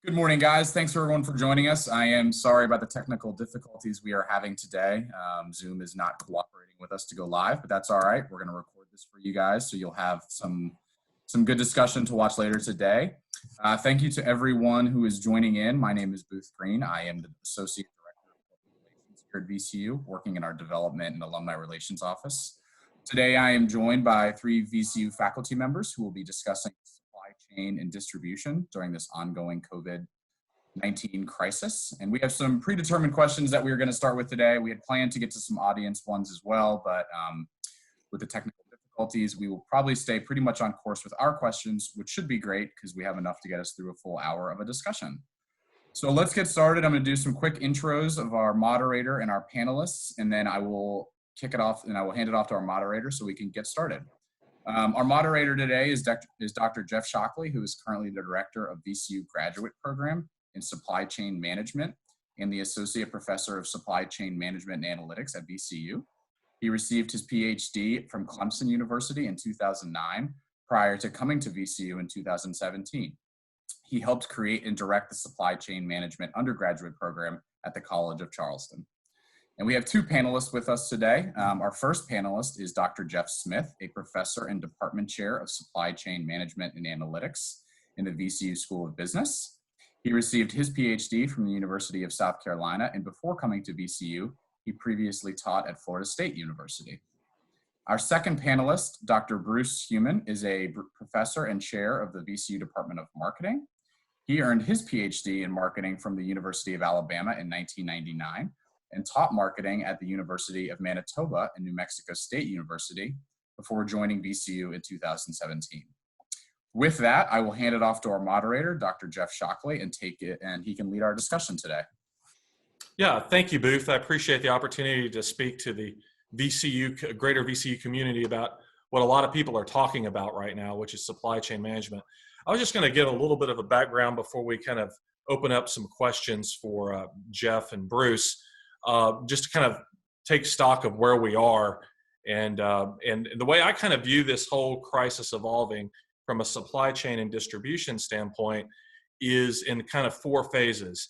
Good morning, guys. Thanks everyone for joining us. I am sorry about the technical difficulties we are having today. Zoom is not cooperating with us to go live, but that's all right. We're going to record this for you guys, so you'll have some good discussion to watch later today. Thank you to everyone who is joining in. My name is Booth Green. I am the Associate Director of Corporate Relations here at VCU, working in our Development and Alumni Relations Office. Today, I am joined by 3 VCU faculty members who will be discussing supply chain and distribution during this ongoing COVID-19 crisis. And we have some predetermined questions that we are going to start with today. We had planned to get to some audience ones as well, but with the technical difficulties, we will probably stay pretty much on course with our questions, which should be great because we have enough to get us through a full hour of a discussion. So let's get started. I'm going to do some quick intros of our moderator and our panelists, and then I will kick it off and I will hand it off to our moderator so we can get started. Our moderator today is Dr. Jeff Shockley, who is currently the director of VCU Graduate Program in Supply Chain Management and the Associate Professor of Supply Chain Management and Analytics at VCU. He received his Ph.D. from Clemson University in 2009 prior to coming to VCU in 2017. He helped create and direct the Supply Chain Management undergraduate program at the College of Charleston. And we have 2 panelists with us today. Our first panelist is Dr. Jeff Smith, a professor and department chair of Supply Chain Management and Analytics in the VCU School of Business. He received his Ph.D. from the University of South Carolina, and before coming to VCU, he previously taught at Florida State University. Our second panelist, Dr. Bruce Huhmann, is a professor and chair of the VCU Department of Marketing. He earned his Ph.D. in marketing from the University of Alabama in 1999 and taught marketing at the University of Manitoba and New Mexico State University before joining VCU in 2017. With that, I will hand it off to our moderator, Dr. Jeff Shockley, and he can lead our discussion today. Yeah, thank you, Booth. I appreciate the opportunity to speak to the greater VCU community about what a lot of people are talking about right now, which is supply chain management. I was just going to give a little bit of a background before we kind of open up some questions for Jeff and Bruce, just to kind of take stock of where we are and the way I kind of view this whole crisis evolving from a supply chain and distribution standpoint is in kind of 4 phases.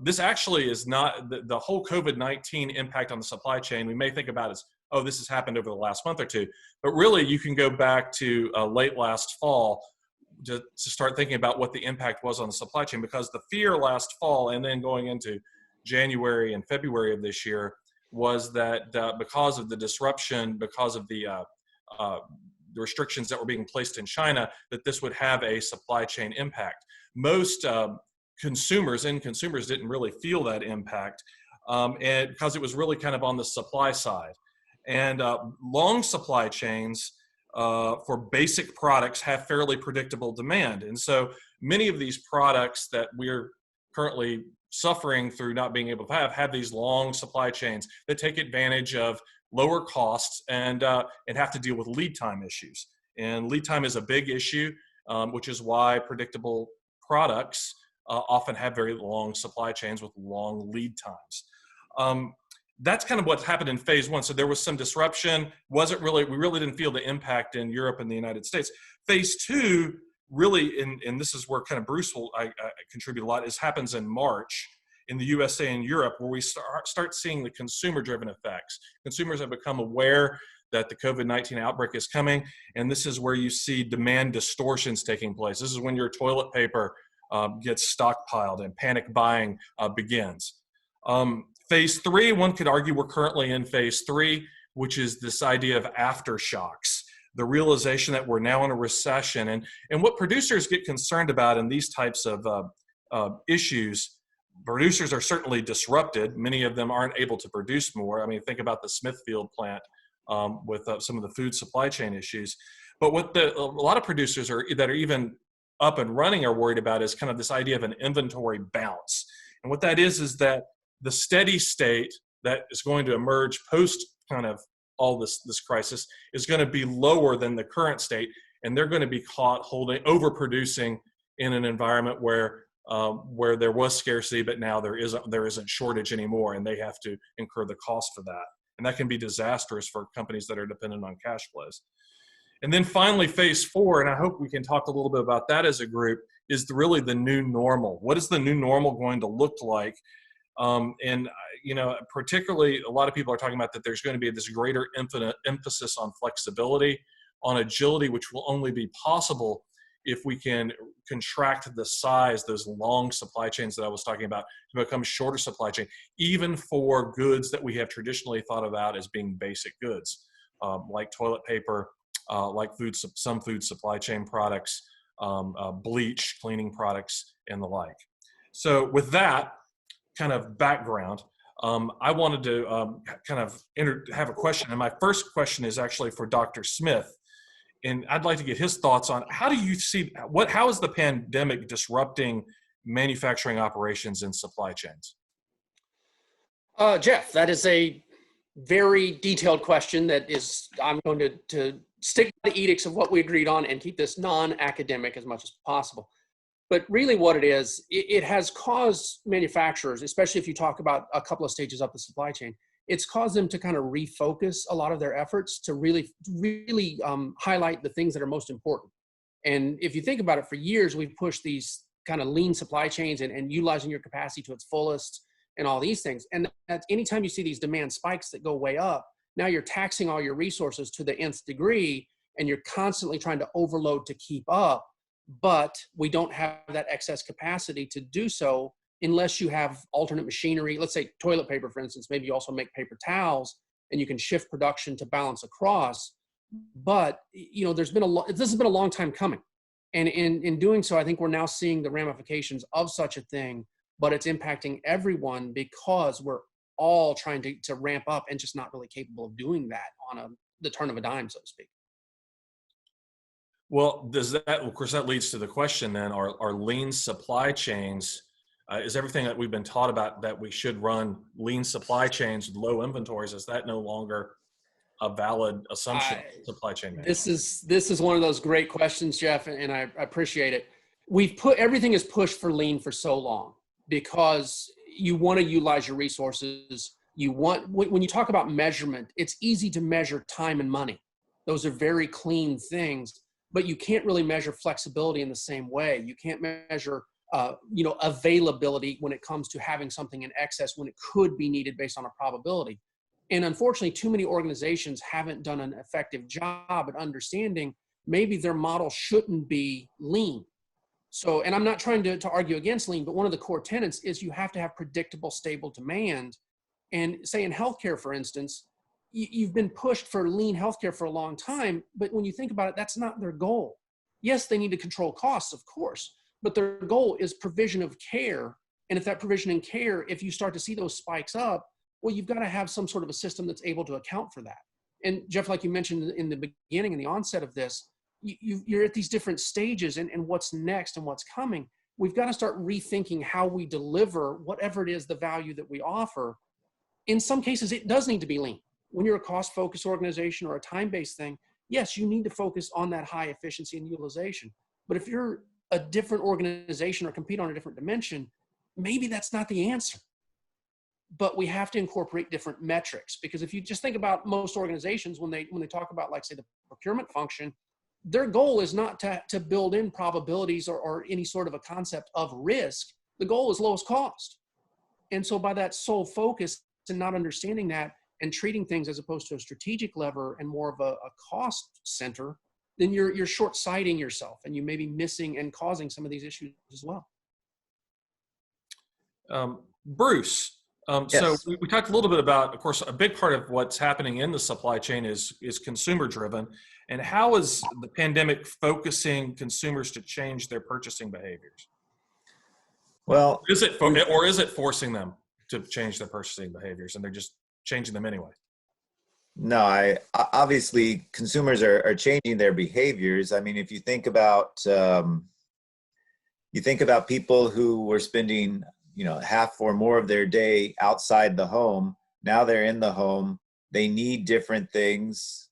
This actually is not the whole COVID-19 impact on the supply chain. We may think about it as, oh, this has happened over the last month or 2, but really you can go back to late last fall to start thinking about what the impact was on the supply chain, because the fear last fall and then going into January and February of this year was that because of the disruption, because of the restrictions that were being placed in China, that this would have a supply chain impact. Most consumers didn't really feel that impact, and because it was really kind of on the supply side. And long supply chains for basic products have fairly predictable demand. And so many of these products that we're currently suffering through not being able to have these long supply chains that take advantage of lower costs and have to deal with lead time issues. And lead time is a big issue, which is why predictable products often have very long supply chains with long lead times. That's kind of what happened in phase 1. So there was some disruption. We really didn't feel the impact in Europe and the United States. Phase 2 really, and this is where kind of Bruce will contribute a lot, happens in March in the USA and Europe, where we start seeing the consumer-driven effects. Consumers have become aware that the COVID-19 outbreak is coming, and this is where you see demand distortions taking place. This is when your toilet paper gets stockpiled and panic buying begins. Phase 3, one could argue we're currently in phase 3, which is this idea of aftershocks, the realization that we're now in a recession. And what producers get concerned about in these types of issues, producers are certainly disrupted. Many of them aren't able to produce more. I mean, think about the Smithfield plant with some of the food supply chain issues. But what a lot of producers that are even up and running are worried about is kind of this idea of an inventory bounce. And what that is that the steady state that is going to emerge post kind of all this crisis is going to be lower than the current state, and they're going to be caught overproducing in an environment where there was scarcity, but now there isn't shortage anymore, and they have to incur the cost for that. And that can be disastrous for companies that are dependent on cash flows. And then finally, phase 4, and I hope we can talk a little bit about that as a group, is really the new normal. What is the new normal going to look like? And particularly a lot of people are talking about that there's going to be this greater emphasis on flexibility, on agility, which will only be possible if we can contract the size, those long supply chains that I was talking about, to become shorter supply chain, even for goods that we have traditionally thought about as being basic goods, like toilet paper, like some food supply chain products, bleach, cleaning products, and the like. So with that kind of background, I wanted to have a question. And my first question is actually for Dr. Smith. And I'd like to get his thoughts on how do you see, how is the pandemic disrupting manufacturing operations and supply chains? Jeff, that is a very detailed question I'm going to stick to the edicts of what we agreed on and keep this non-academic as much as possible. But really what it is, it has caused manufacturers, especially if you talk about a couple of stages up the supply chain, it's caused them to kind of refocus a lot of their efforts to really highlight the things that are most important. And if you think about it, for years, we've pushed these kind of lean supply chains and utilizing your capacity to its fullest and all these things. And that's, anytime you see these demand spikes that go way up, now you're taxing all your resources to the nth degree, and you're constantly trying to overload to keep up. But we don't have that excess capacity to do so unless you have alternate machinery. Let's say toilet paper, for instance. Maybe you also make paper towels, and you can shift production to balance across. But this has been a long time coming, and in doing so, I think we're now seeing the ramifications of such a thing. But it's impacting everyone because we're all trying to ramp up and just not really capable of doing that on the turn of a dime, so to speak. Well, of course, that leads to the question then, are lean supply chains, is everything that we've been taught about that we should run lean supply chains with low inventories, is that no longer a valid assumption of supply chain management? This is one of those great questions, Jeff, and I appreciate it. Everything is pushed for lean for so long because you want to utilize your resources. When you talk about measurement, it's easy to measure time and money. Those are very clean things, but you can't really measure flexibility in the same way. You can't measure availability when it comes to having something in excess when it could be needed based on a probability. And unfortunately, too many organizations haven't done an effective job at understanding maybe their model shouldn't be lean. So, and I'm not trying to argue against lean, but one of the core tenets is you have to have predictable, stable demand. And say in healthcare, for instance, you've been pushed for lean healthcare for a long time, but when you think about it, that's not their goal. Yes, they need to control costs, of course, but their goal is provision of care. And if that provision and care, if you start to see those spikes up, well, you've got to have some sort of a system that's able to account for that. And Jeff, like you mentioned in the beginning, in the onset of this, you're at these different stages and what's next and what's coming. We've got to start rethinking how we deliver whatever it is, the value that we offer. In some cases, it does need to be lean. When you're a cost-focused organization or a time-based thing, yes, you need to focus on that high efficiency and utilization. But if you're a different organization or compete on a different dimension, maybe that's not the answer. But we have to incorporate different metrics, because if you just think about most organizations, when they talk about, like, say, the procurement function, their goal is not to build in probabilities or any sort of a concept of risk. The goal is lowest cost. And so by that sole focus and not understanding that and treating things as opposed to a strategic lever and more of a cost center, then you're short-sighting yourself, and you may be missing and causing some of these issues as well. Bruce, Yes. So we talked a little bit about, of course, a big part of what's happening in the supply chain is consumer driven. And how is the pandemic focusing consumers to change their purchasing behaviors? Well, Is it forcing them to change their purchasing behaviors, and they're just changing them anyway? no, obviously consumers are changing their behaviors. I mean, if you think about people who were spending, half or more of their day outside the home. Now they're in the home. They need different things.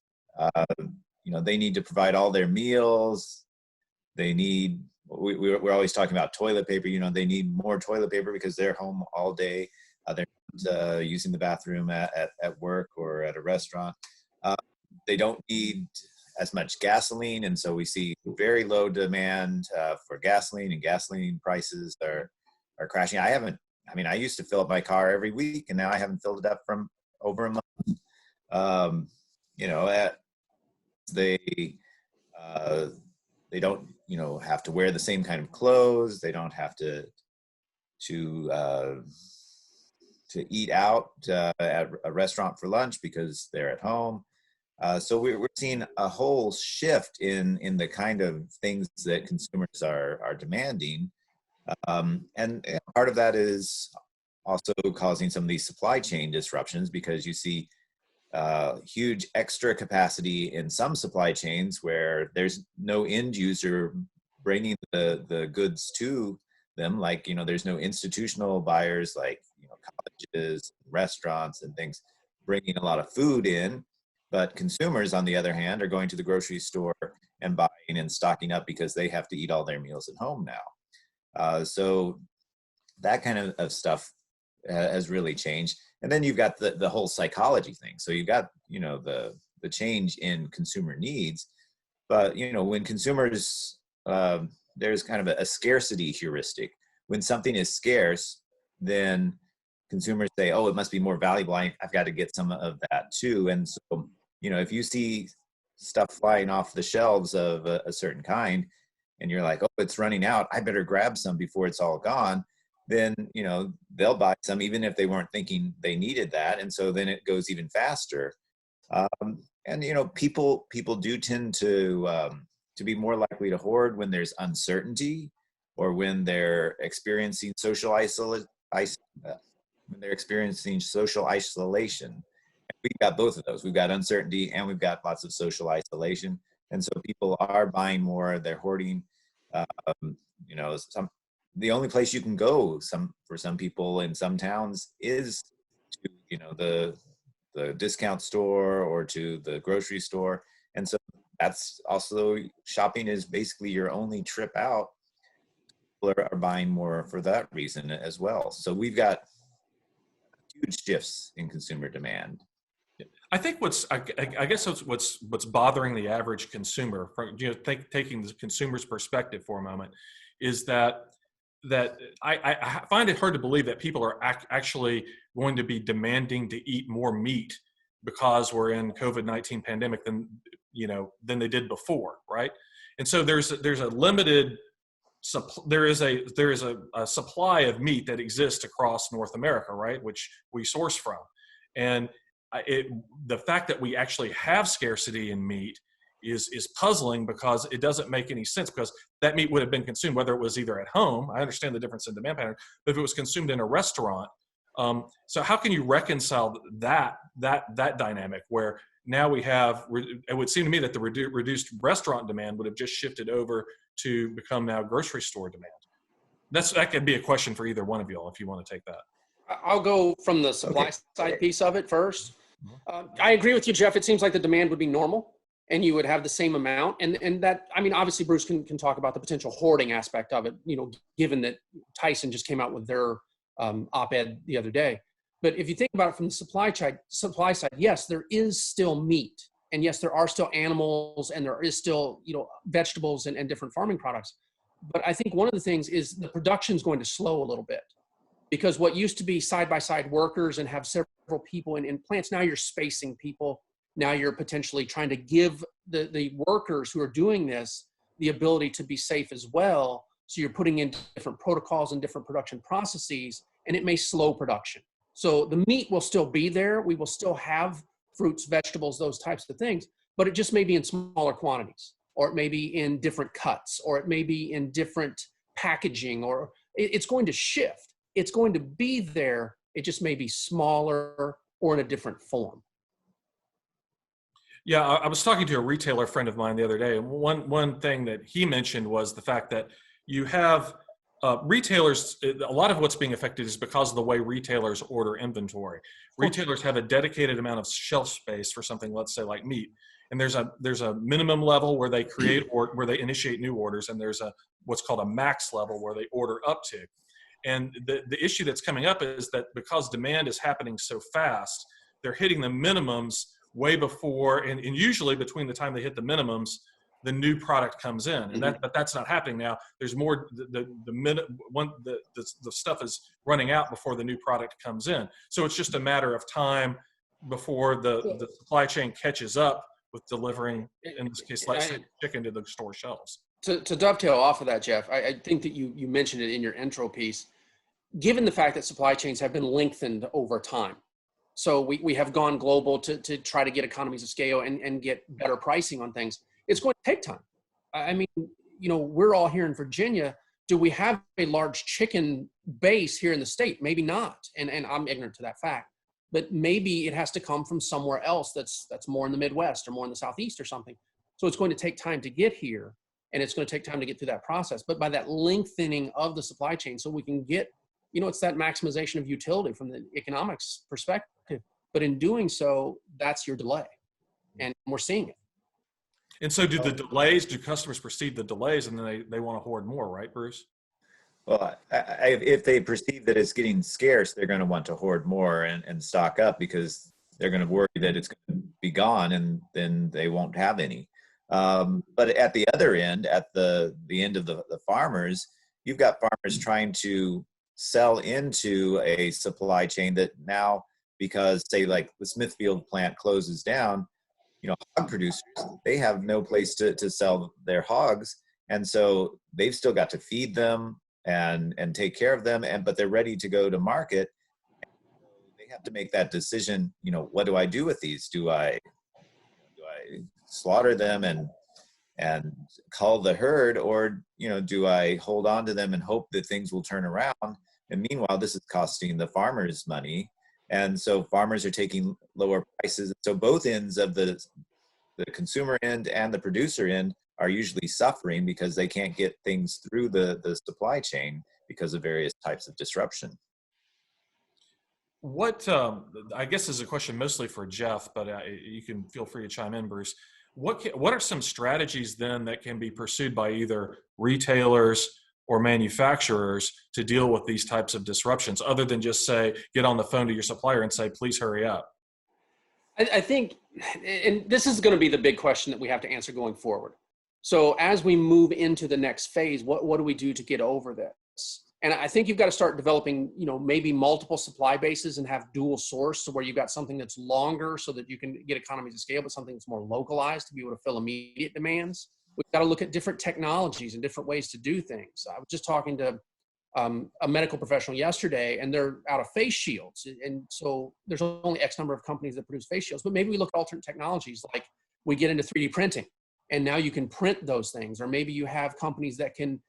They need to provide all their meals. They need, we're always talking about toilet paper. They need more toilet paper because they're home all day. They're not using the bathroom at work or at a restaurant. They don't need as much gasoline, and so we see very low demand for gasoline, and gasoline prices are crashing. I used to fill up my car every week, and now I haven't filled it up from over a month. They don't, have to wear the same kind of clothes. They don't have to eat out at a restaurant for lunch because they're at home. So we're seeing a whole shift in the kind of things that consumers are demanding. And part of that is also causing some of these supply chain disruptions, because you see huge extra capacity in some supply chains where there's no end user bringing the goods to them. Like, there's no institutional buyers like, colleges, restaurants and things bringing a lot of food in. But consumers, on the other hand, are going to the grocery store and buying and stocking up because they have to eat all their meals at home now. So that kind of stuff has really changed. And then you've got the whole psychology thing. So you've got, the change in consumer needs. But, when consumers, there's kind of a scarcity heuristic. When something is scarce, then consumers say, oh, it must be more valuable. I've got to get some of that too. And so, if you see stuff flying off the shelves of a certain kind, and you're like, oh, it's running out, I better grab some before it's all gone, then, they'll buy some even if they weren't thinking they needed that. And so then it goes even faster. And, people do tend to be more likely to hoard when there's uncertainty, or when they're experiencing social isolation. We've got both of those. We've got uncertainty and we've got lots of social isolation. And so people are buying more, they're hoarding. The only place you can go for some people in some towns is to, the discount store or to the grocery store. And so that's also, shopping is basically your only trip out. People are buying more for that reason as well. So we've got huge shifts in consumer demand. I think I guess what's bothering the average consumer, from taking the consumer's perspective for a moment, is that I find it hard to believe that people are actually going to be demanding to eat more meat because we're in COVID-19 pandemic than they did before, right? And so there's a limited there is a supply of meat that exists across North America, right, which we source from. And the fact that we actually have scarcity in meat is puzzling, because it doesn't make any sense, because that meat would have been consumed, whether it was either at home. I understand the difference in demand pattern, but if it was consumed in a restaurant, so how can you reconcile that dynamic where now we have, it would seem to me that the reduced restaurant demand would have just shifted over to become now grocery store demand. That could be a question for either one of y'all if you want to take that. I'll go from the supply side piece of it first. I agree with you, Jeff. It seems like the demand would be normal and you would have the same amount. And that, obviously Bruce can talk about the potential hoarding aspect of it, given that Tyson just came out with their op-ed the other day. But if you think about it from the supply side, yes, there is still meat. And yes, there are still animals, and there is still, vegetables and different farming products. But I think one of the things is the production is going to slow a little bit, because what used to be side-by-side workers and have several people in plants, now you're spacing people. Now you're potentially trying to give the workers who are doing this the ability to be safe as well. So you're putting in different protocols and different production processes, and it may slow production. So the meat will still be there. We will still have fruits, vegetables, those types of things, but it just may be in smaller quantities, or it may be in different cuts, or it may be in different packaging, or it's going to shift. It's going to be there. It just may be smaller or in a different form. Yeah, I was talking to a retailer friend of mine the other day, and one thing that he mentioned was the fact that you have retailers. A lot of what's being affected is because of the way retailers order inventory. Retailers have a dedicated amount of shelf space for something, let's say like meat, and there's a minimum level where they create or where they initiate new orders, and there's what's called a max level where they order up to. And the issue that's coming up is that because demand is happening so fast, they're hitting the minimums way before, and usually between the time they hit the minimums, the new product comes in, and but that's not happening now. There's more, the stuff is running out before the new product comes in. So it's just a matter of time before the supply chain catches up with delivering, in this case, let's say chicken to the store shelves. To dovetail off of that, Jeff, I think that you mentioned it in your intro piece. Given the fact that supply chains have been lengthened over time, so we have gone global to try to get economies of scale and get better pricing on things. It's going to take time. I mean, we're all here in Virginia. Do we have a large chicken base here in the state? Maybe not. And I'm ignorant to that fact. But maybe it has to come from somewhere else that's more in the Midwest or more in the Southeast or something. So it's going to take time to get here, and it's going to take time to get through that process. But by that lengthening of the supply chain, so we can get, it's that maximization of utility from the economics perspective. But in doing so, that's your delay. And we're seeing it. And so do customers perceive the delays and then they want to hoard more, right, Bruce? Well, if they perceive that it's getting scarce, they're going to want to hoard more and stock up because they're going to worry that it's going to be gone and then they won't have any. But at the other end, at the end of the farmers, you've got farmers trying to sell into a supply chain that now, because say like the Smithfield plant closes down, hog producers, they have no place to sell their hogs. And so they've still got to feed them and take care of them. But they're ready to go to market. They have to make that decision. What do I do with these? Do I slaughter them and cull the herd, or, do I hold on to them and hope that things will turn around? And meanwhile, this is costing the farmers money. And so farmers are taking lower prices. So both ends of the consumer end and the producer end are usually suffering because they can't get things through the supply chain because of various types of disruption. What, I guess is a question mostly for Jeff, but you can feel free to chime in, Bruce. What are some strategies then that can be pursued by either retailers or manufacturers to deal with these types of disruptions, other than just say, get on the phone to your supplier and say, please hurry up? I think, and this is going to be the big question that we have to answer going forward. So as we move into the next phase, what do we do to get over this? And I think you've got to start developing, maybe multiple supply bases and have dual source, so where you've got something that's longer so that you can get economies of scale, but something that's more localized to be able to fill immediate demands. We've got to look at different technologies and different ways to do things. I was just talking to a medical professional yesterday, and they're out of face shields. And so there's only X number of companies that produce face shields, but maybe we look at alternate technologies, like we get into 3D printing, and now you can print those things. Or maybe you have companies that can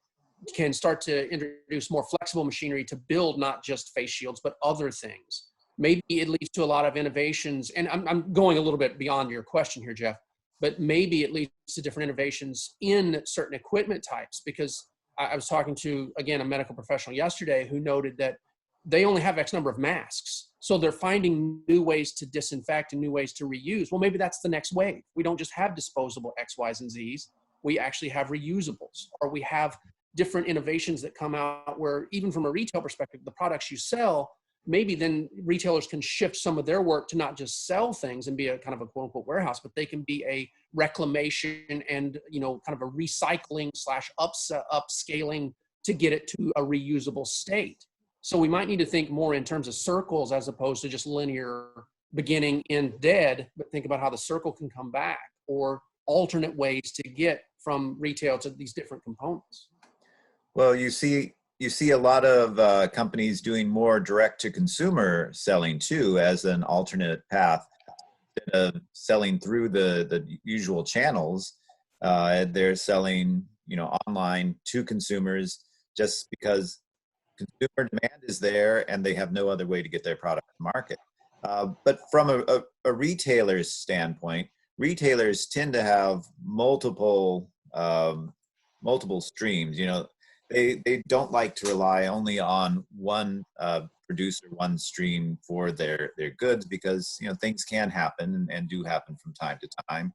start to introduce more flexible machinery to build not just face shields, but other things. Maybe it leads to a lot of innovations. And I'm going a little bit beyond your question here, Jeff, but maybe it leads to different innovations in certain equipment types, because I was talking to, again, a medical professional yesterday who noted that they only have X number of masks. So they're finding new ways to disinfect and new ways to reuse. Well, maybe that's the next wave. We don't just have disposable X, Ys, and Zs. We actually have reusables, or we have different innovations that come out where, even from a retail perspective, the products you sell, maybe then retailers can shift some of their work to not just sell things and be a kind of a quote unquote warehouse, but they can be a reclamation and, kind of a recycling / upscaling to get it to a reusable state. So we might need to think more in terms of circles as opposed to just linear beginning, end, dead, but think about how the circle can come back, or alternate ways to get from retail to these different components. Well, you see a lot of companies doing more direct to consumer selling too, as an alternate path. Instead of selling through the usual channels, they're selling, online to consumers, just because consumer demand is there and they have no other way to get their product to market. But from a retailer's standpoint, retailers tend to have multiple streams. They don't like to rely only on one producer, one stream for their goods, because things can happen and do happen from time to time.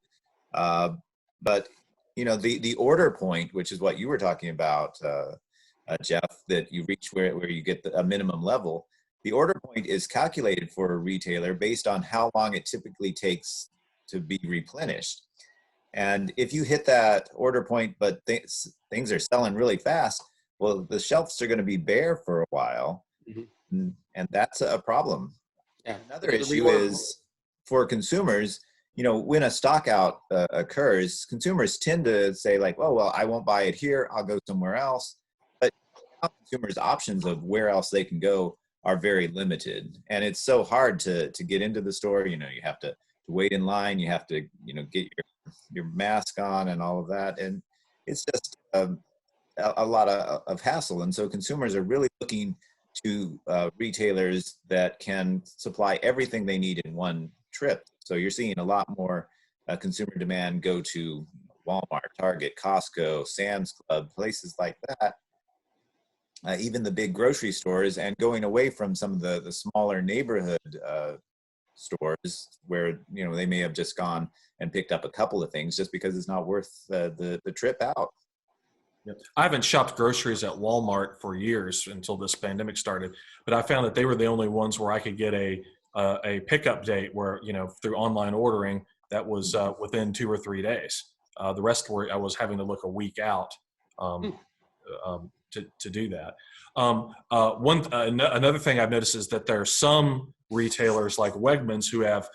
But the order point, which is what you were talking about, Jeff, that you reach where you get a minimum level. The order point is calculated for a retailer based on how long it typically takes to be replenished. And if you hit that order point, but things are selling really fast, well, the shelves are going to be bare for a while, and that's a problem. Yeah. Another issue is for consumers, when a stock out occurs, consumers tend to say like, oh, well, I won't buy it here, I'll go somewhere else. But consumers' options of where else they can go are very limited. And it's so hard to get into the store. You have to wait in line, you have to, get your mask on and all of that. And it's just a lot of hassle. And so consumers are really looking to retailers that can supply everything they need in one trip. So you're seeing a lot more consumer demand go to Walmart, Target, Costco, Sam's Club, places like that. Even the big grocery stores, and going away from some of the smaller neighborhood stores where they may have just gone and picked up a couple of things just because it's not worth the trip out. I haven't shopped groceries at Walmart for years until this pandemic started, but I found that they were the only ones where I could get a pickup date where, through online ordering that was within 2 or 3 days. The rest I was having to look a week out to do that. Another thing I've noticed is that there are some retailers like Wegmans who have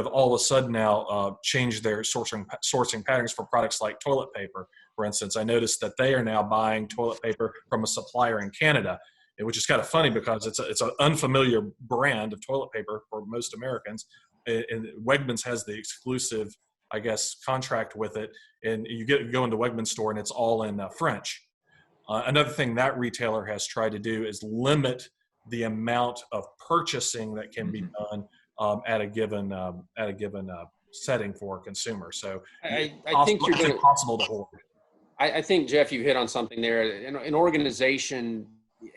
all of a sudden now changed their sourcing patterns for products like toilet paper. For instance, I noticed that they are now buying toilet paper from a supplier in Canada, which is kind of funny because it's an unfamiliar brand of toilet paper for most Americans. And Wegmans has the exclusive, I guess, contract with it, and you go into Wegmans store and it's all in French. Another thing that retailer has tried to do is limit the amount of purchasing that can be done at a given setting for a consumer. So I think it's possible to hold. I think, Jeff, you hit on something there. An organization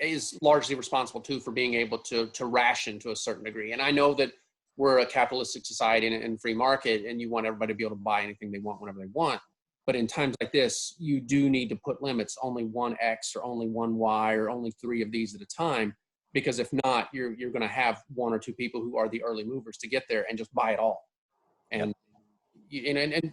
is largely responsible too for being able to ration to a certain degree. And I know that we're a capitalistic society and free market, and you want everybody to be able to buy anything they want whenever they want. But in times like this, you do need to put limits, only one X or only one Y or only 3 of these at a time. Because if not, you're going to have 1 or 2 people who are the early movers to get there and just buy it all. And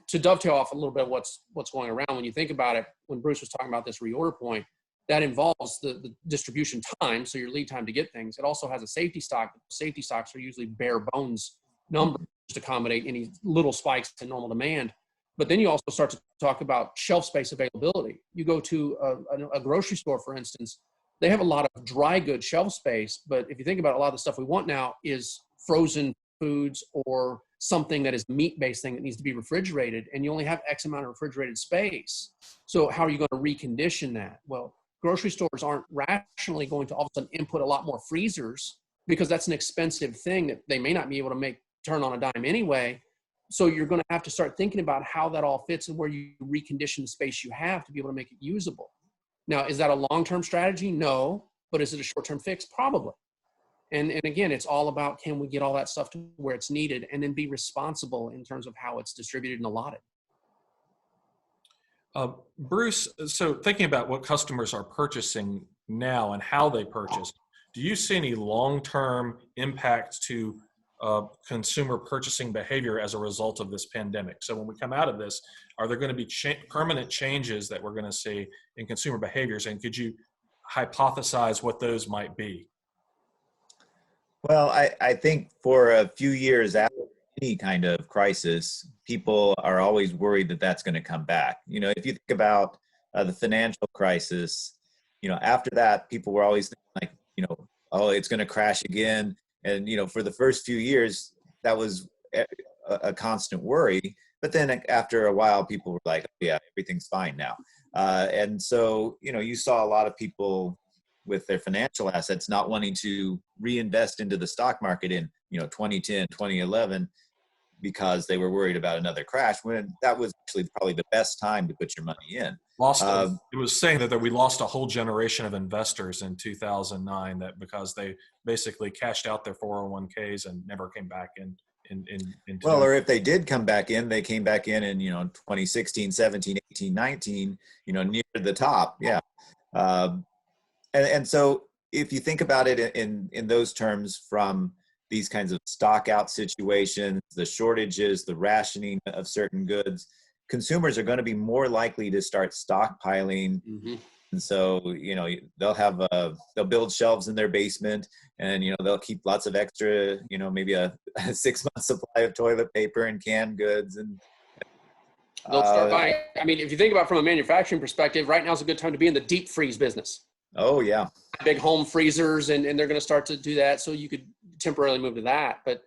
to dovetail off a little bit of what's going around, when you think about it, when Bruce was talking about this reorder point, that involves the distribution time, so your lead time to get things. It also has a safety stock. Safety stocks are usually bare bones numbers to accommodate any little spikes in normal demand. But then you also start to talk about shelf space availability. You go to a grocery store, for instance, they have a lot of dry goods shelf space. But if you think about it, a lot of the stuff we want now is frozen foods or something that is a meat-based thing that needs to be refrigerated, and you only have X amount of refrigerated space. So how are you going to recondition that? Well, grocery stores aren't rationally going to all of a sudden input a lot more freezers because that's an expensive thing that they may not be able to turn on a dime anyway. So you're going to have to start thinking about how that all fits and where you recondition the space you have to be able to make it usable. Now, is that a long-term strategy? No. But is it a short-term fix? Probably. And again, it's all about, can we get all that stuff to where it's needed and then be responsible in terms of how it's distributed and allotted. Bruce, so thinking about what customers are purchasing now and how they purchase, do you see any long-term impacts to consumer purchasing behavior as a result of this pandemic? So when we come out of this, are there going to be permanent changes that we're going to see in consumer behaviors? And could you hypothesize what those might be? Well, I think for a few years after any kind of crisis, people are always worried that that's going to come back. If you think about the financial crisis, after that, people were always thinking like, oh, it's going to crash again. And, for the first few years, that was a constant worry. But then after a while, people were like, oh, yeah, everything's fine now. And so, you saw a lot of people with their financial assets not wanting to reinvest into the stock market in 2010, 2011, because they were worried about another crash, when that was actually probably the best time to put your money in. It was saying that we lost a whole generation of investors in 2009 that because they basically cashed out their 401ks and never came back in. Well, or if they did come back in, they came back in 2016, 17, 18, 19, near the top. Yeah. And so if you think about it in those terms, from these kinds of stock out situations, the shortages, the rationing of certain goods, consumers are going to be more likely to start stockpiling. Mm-hmm. And so, they'll build shelves in their basement, and, they'll keep lots of extra, maybe a 6-month supply of toilet paper and canned goods. And they'll start buying. I mean, if you think about it from a manufacturing perspective, right now is a good time to be in the deep freeze business. Oh, yeah. Big home freezers, and they're going to start to do that. So you could temporarily move to that. But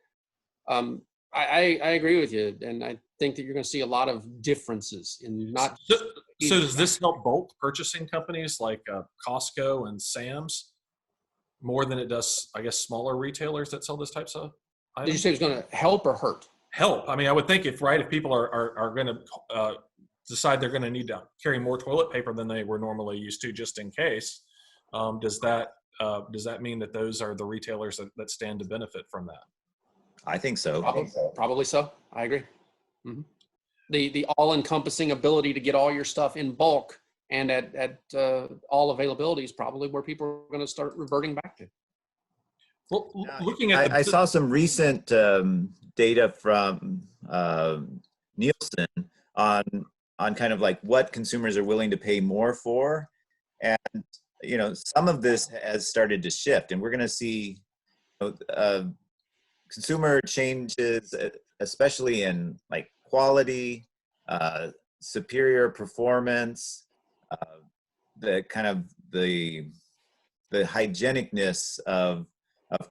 I agree with you. And I think that you're going to see a lot of differences in not. So does this help bulk purchasing companies like Costco and Sam's more than it does, I guess, smaller retailers that sell this types of items? Did you say it was going to help or hurt? Help. I mean, I would think if people are going to decide they're going to need to carry more toilet paper than they were normally used to, just in case, does that mean that those are the retailers that stand to benefit from that? I think so. Probably so. I agree. Mm-hmm. The all-encompassing ability to get all your stuff in bulk and at all availability is probably where people are going to start reverting back to. Well, looking at I saw some recent data from Nielsen on kind of like what consumers are willing to pay more for, and some of this has started to shift, and we're going to see consumer changes, especially in like quality, superior performance, the kind of the hygienicness of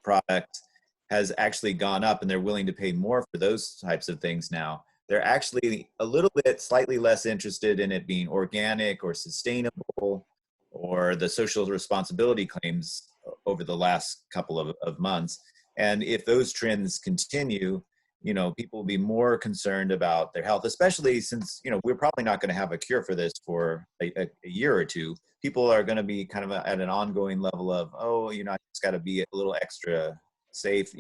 products has actually gone up, and they're willing to pay more for those types of things now. They're actually a little bit slightly less interested in it being organic or sustainable or the social responsibility claims over the last couple of months. And if those trends continue, people will be more concerned about their health, especially since, we're probably not going to have a cure for this for a year or two. People are going to be kind of at an ongoing level of, I just got to be a little extra safe.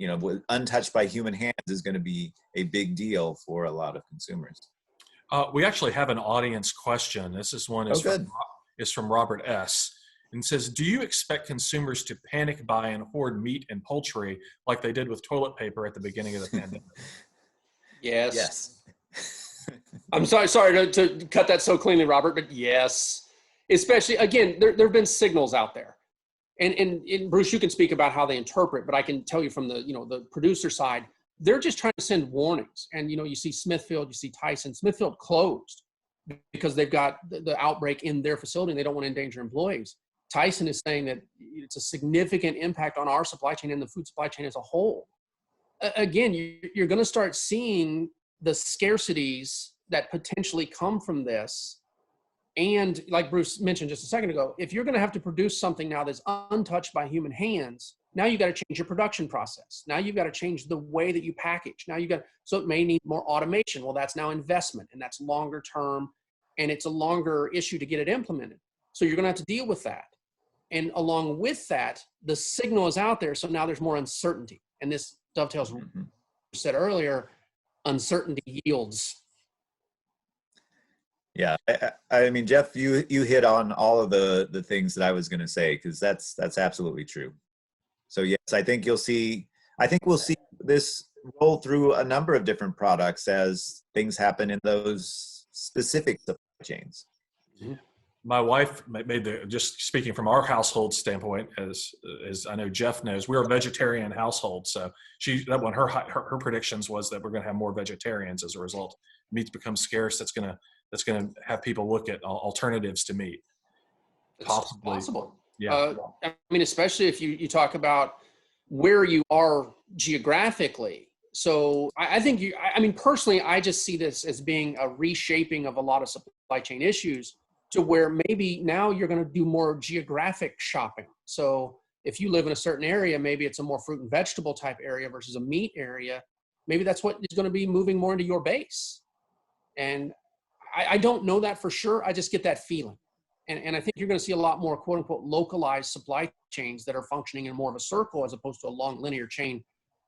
Untouched by human hands is going to be a big deal for a lot of consumers. We actually have an audience question. This is one is from Robert S. and says, do you expect consumers to panic buy and hoard meat and poultry like they did with toilet paper at the beginning of the pandemic? Yes. I'm sorry to cut that so cleanly, Robert, but yes. Especially, again, there have been signals out there. And Bruce, you can speak about how they interpret, but I can tell you from the producer side, they're just trying to send warnings. And, you see Smithfield, you see Tyson. Smithfield closed because they've got the outbreak in their facility and they don't want to endanger employees. Tyson is saying that it's a significant impact on our supply chain and the food supply chain as a whole. Again, you're going to start seeing the scarcities that potentially come from this. And like Bruce mentioned just a second ago, if you're going to have to produce something now that's untouched by human hands, now you've got to change your production process. Now you've got to change the way that you package. So it may need more automation. Well, that's now investment, and that's longer term, and it's a longer issue to get it implemented. So you're going to have to deal with that. And along with that, the signal is out there. So now there's more uncertainty. And this dovetails what you said earlier, uncertainty yields. Yeah, I mean, Jeff, you hit on all of the things that I was going to say, because that's absolutely true. So yes, I think we'll see this roll through a number of different products as things happen in those specific supply chains. Yeah. My wife made just speaking from our household standpoint, as I know Jeff knows, we're a vegetarian household. So her predictions was that we're going to have more vegetarians as a result. Meat's become scarce. That's going to have people look at alternatives to meat. It's possible. Yeah. I mean, especially if you talk about where you are geographically. So I think personally, I just see this as being a reshaping of a lot of supply chain issues to where maybe now you're going to do more geographic shopping. So if you live in a certain area, maybe it's a more fruit and vegetable type area versus a meat area. Maybe that's what is going to be moving more into your base. And I don't know that for sure. I just get that feeling. And I think you're going to see a lot more quote unquote localized supply chains that are functioning in more of a circle as opposed to a long linear chain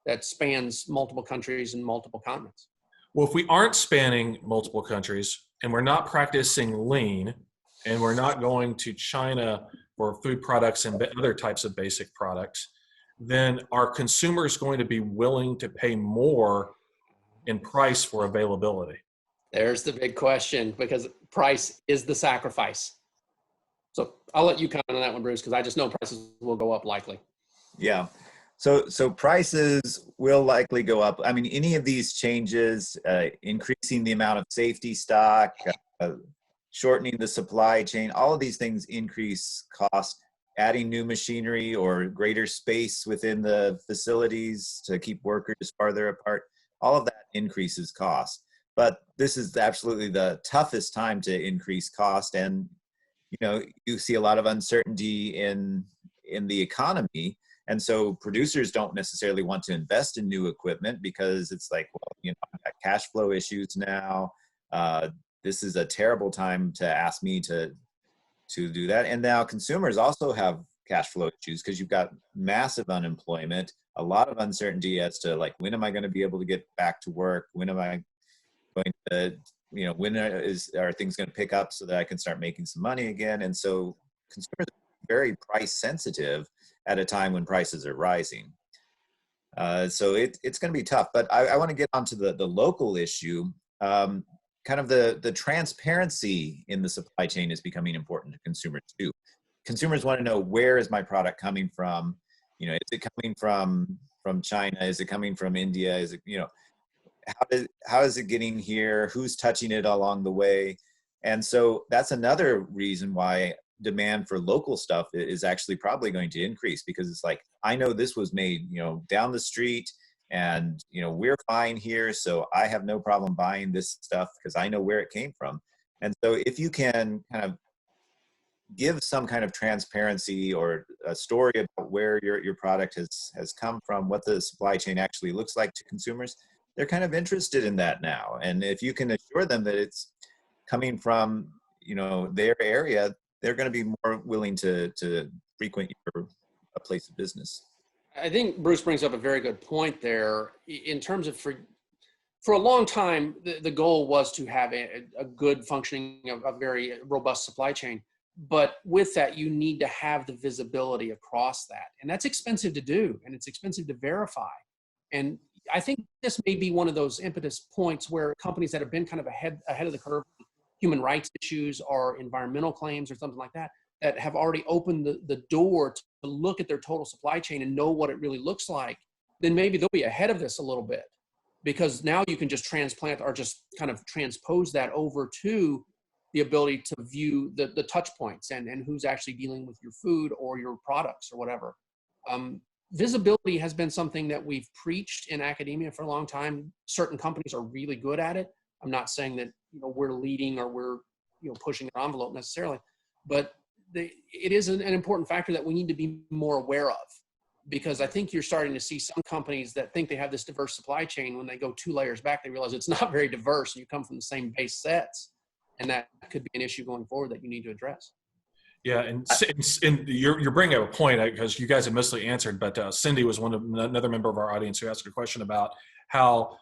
that spans multiple countries and multiple continents. Well, if we aren't spanning multiple countries and we're not practicing lean and we're not going to China for food products and other types of basic products, then are consumers going to be willing to pay more in price for availability? There's the big question, because price is the sacrifice. So I'll let you comment on that one, Bruce, because I just know prices will go up likely. Yeah. So prices will likely go up. I mean, any of these changes, increasing the amount of safety stock, shortening the supply chain, all of these things increase cost. Adding new machinery or greater space within the facilities to keep workers farther apart, all of that increases cost. But this is absolutely the toughest time to increase cost. And, you see a lot of uncertainty in the economy. And so producers don't necessarily want to invest in new equipment because it's like, well, I've got cash flow issues now. This is a terrible time to ask me to do that. And now consumers also have cash flow issues because you've got massive unemployment, a lot of uncertainty as to like, when am I going to be able to get back to work? When am I going to, when are things going to pick up so that I can start making some money again? And so consumers are very price sensitive at a time when prices are rising. So it's going to be tough, but I want to get onto the local issue. Kind of the transparency in the supply chain is becoming important to consumers too. Consumers want to know, where is my product coming from? Is it coming from China? Is it coming from India? Is it, how is it getting here? Who's touching it along the way? And so that's another reason why demand for local stuff is actually probably going to increase, because it's like, I know this was made, down the street, and we're fine here, so I have no problem buying this stuff because I know where it came from. And so if you can kind of give some kind of transparency or a story about where your product has come from, what the supply chain actually looks like to consumers, they're kind of interested in that now. And if you can assure them that it's coming from their area, they're going to be more willing to frequent a place of business. I think Bruce brings up a very good point there in terms of for a long time, the goal was to have a good functioning, a very robust supply chain. But with that, you need to have the visibility across that. And that's expensive to do, and it's expensive to verify. And I think this may be one of those impetus points where companies that have been kind of ahead of the curve, human rights issues or environmental claims or something like that, that have already opened the door to look at their total supply chain and know what it really looks like, then maybe they'll be ahead of this a little bit, because now you can just transplant or just kind of transpose that over to the ability to view the touch points and who's actually dealing with your food or your products or whatever. Visibility has been something that we've preached in academia for a long time. Certain companies are really good at it. I'm not saying that we're leading or we're pushing the envelope necessarily, but it is an important factor that we need to be more aware of, because I think you're starting to see some companies that think they have this diverse supply chain. When they go 2 layers back, they realize it's not very diverse, and you come from the same base sets, and that could be an issue going forward that you need to address. Yeah, and you're bringing up a point, because you guys have mostly answered, but Cindy was another member of our audience who asked a question about how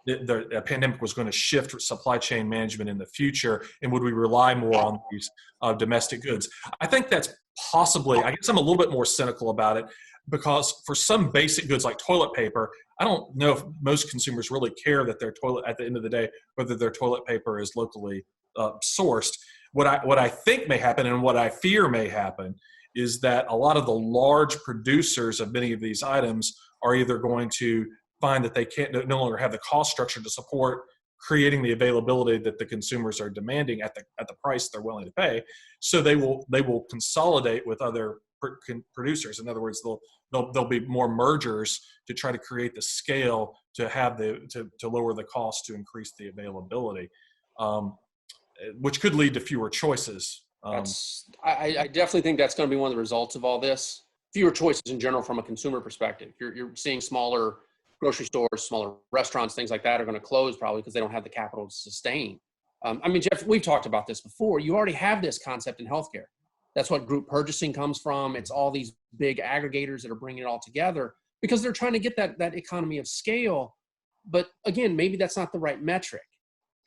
the pandemic was going to shift supply chain management in the future, and would we rely more on these domestic goods? I think that's possibly, I guess I'm a little bit more cynical about it, because for some basic goods like toilet paper, I don't know if most consumers really care that their toilet, at the end of the day, whether their toilet paper is locally sourced. What I think may happen, and what I fear may happen, is that a lot of the large producers of many of these items are either going to find that they no longer have the cost structure to support creating the availability that the consumers are demanding at the price they're willing to pay. So they will consolidate with other producers. In other words, there'll be more mergers to try to create the scale to have to lower the cost to increase the availability, which could lead to fewer choices. I definitely think that's going to be one of the results of all this. Fewer choices in general from a consumer perspective. You're seeing smaller grocery stores, smaller restaurants, things like that are going to close probably because they don't have the capital to sustain. I mean, Jeff, we've talked about this before. You already have this concept in healthcare. That's what group purchasing comes from. It's all these big aggregators that are bringing it all together because they're trying to get that economy of scale. But again, maybe that's not the right metric.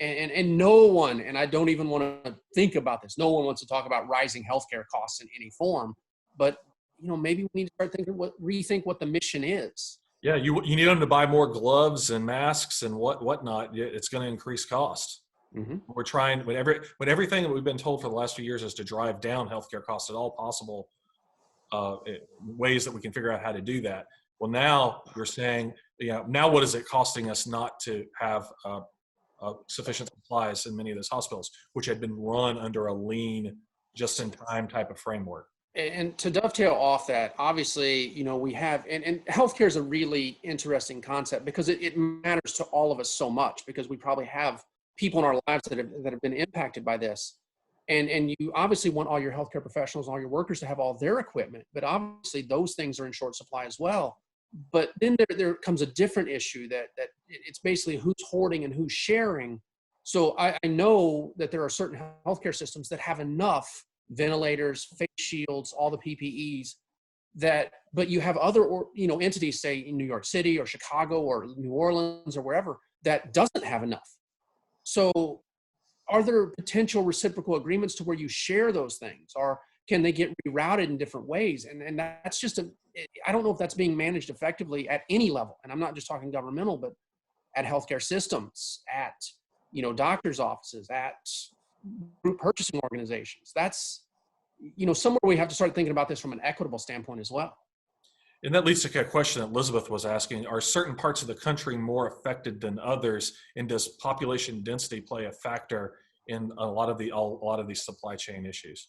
And no one, and I don't even want to think about this, no one wants to talk about rising healthcare costs in any form. But maybe we need to start rethink what the mission is. Yeah, you need them to buy more gloves and masks and whatnot. It's going to increase cost. Mm-hmm. We're trying when everything that we've been told for the last few years is to drive down healthcare costs at all possible ways that we can figure out how to do that. Well, now you're saying, now what is it costing us not to have sufficient supplies in many of those hospitals, which had been run under a lean, just-in-time type of framework? And to dovetail off that, obviously, we have, and healthcare is a really interesting concept because it matters to all of us so much, because we probably have people in our lives that have been impacted by this. And you obviously want all your healthcare professionals, all your workers to have all their equipment, but obviously those things are in short supply as well. But then there comes a different issue that it's basically who's hoarding and who's sharing. So I know that there are certain healthcare systems that have enough ventilators, face shields, all the PPEs but you have other, entities, say in New York City or Chicago or New Orleans or wherever, that doesn't have enough. So are there potential reciprocal agreements to where you share those things, or can they get rerouted in different ways? And that's just I don't know if that's being managed effectively at any level. And I'm not just talking governmental, but at healthcare systems, at, doctors' offices, at group purchasing organizations. That's, somewhere we have to start thinking about this from an equitable standpoint as well. And that leads to a question that Elizabeth was asking: are certain parts of the country more affected than others, and does population density play a factor in a lot of these supply chain issues?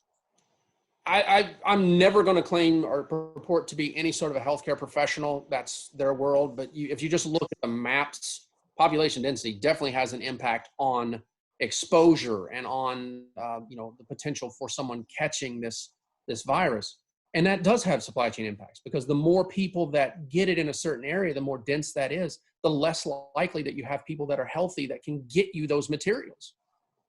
I'm never going to claim or purport to be any sort of a healthcare professional. That's their world. But if you just look at the maps, population density definitely has an impact on exposure and on the potential for someone catching this virus. And that does have supply chain impacts, because the more people that get it in a certain area, the more dense that is, the less likely that you have people that are healthy that can get you those materials,